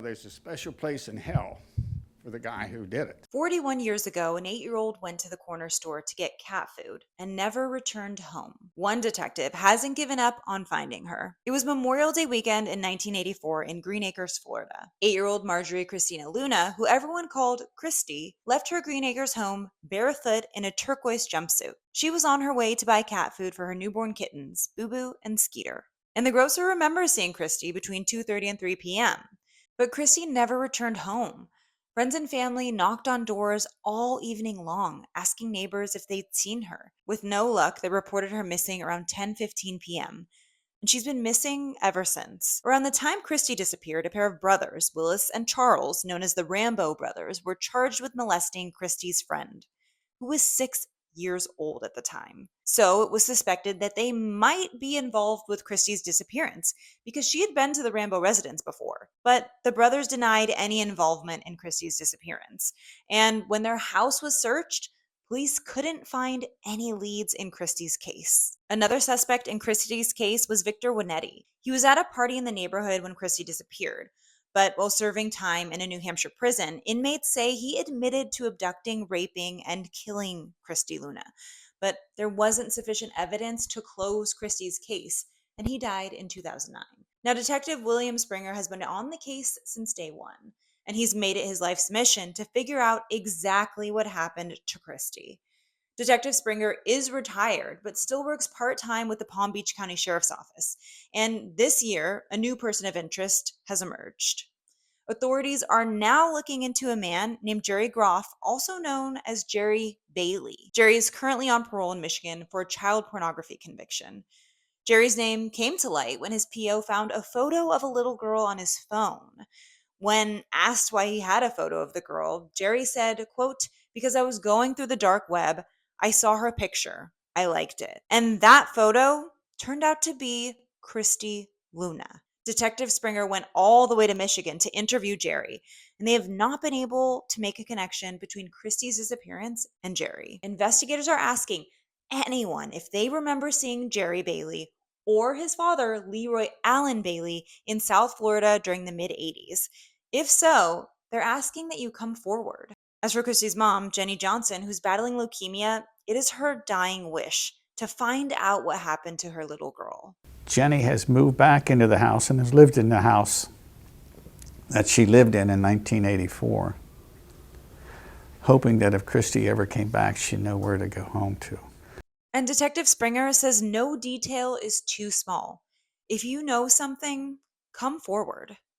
There's a special place in hell for the guy who did it. 41 years ago, an 8-year-old went to the corner store to get cat food and never returned home. One detective hasn't given up on finding her. It was Memorial Day weekend in 1984 in Greenacres, Florida. 8-year-old Marjorie Christina Luna, who everyone called Christy, left her Greenacres home barefoot in a turquoise jumpsuit. She was on her way to buy cat food for her newborn kittens, Boo and Skeeter. And the grocer remembers seeing Christy between 2:30 and 3 p.m. But Christy never returned home. Friends and family knocked on doors all evening long, asking neighbors if they'd seen her. With no luck, they reported her missing around 10:15 p.m., and she's been missing ever since. Around the time Christy disappeared, a pair of brothers, Willis and Charles, known as the Rambo brothers, were charged with molesting Christy's friend, who was 6 years old at the time. So it was suspected that they might be involved with Christy's disappearance because she had been to the Rambo residence before. But the brothers denied any involvement in Christy's disappearance. And when their house was searched, police couldn't find any leads in Christy's case. Another suspect in Christy's case was Victor Winetti. He was at a party in the neighborhood when Christy disappeared. But while serving time in a New Hampshire prison, inmates say he admitted to abducting, raping, and killing Christy Luna. But there wasn't sufficient evidence to close Christy's case, and he died in 2009. Now, Detective William Springer has been on the case since day one, and he's made it his life's mission to figure out exactly what happened to Christy. Detective Springer is retired, but still works part-time with the Palm Beach County Sheriff's Office. And this year, a new person of interest has emerged. Authorities are now looking into a man named Jerry Groff, also known as Jerry Bailey. Jerry is currently on parole in Michigan for a child pornography conviction. Jerry's name came to light when his PO found a photo of a little girl on his phone. When asked why he had a photo of the girl, Jerry said, quote, "Because I was going through the dark web, I saw her picture. I liked it." And that photo turned out to be Christy Luna. Detective Springer went all the way to Michigan to interview Jerry, and they have not been able to make a connection between Christy's disappearance and Jerry. Investigators are asking anyone if they remember seeing Jerry Bailey or his father, Leroy Allen Bailey, in South Florida during the mid-'80s. If so, they're asking that you come forward. As for Christy's mom, Jennie Johnson, who's battling leukemia, it is her dying wish to find out what happened to her little girl. Jennie has moved back into the house and has lived in the house that she lived in 1984, hoping that if Christy ever came back, she'd know where to go home to. And Detective Springer says no detail is too small. If you know something, come forward.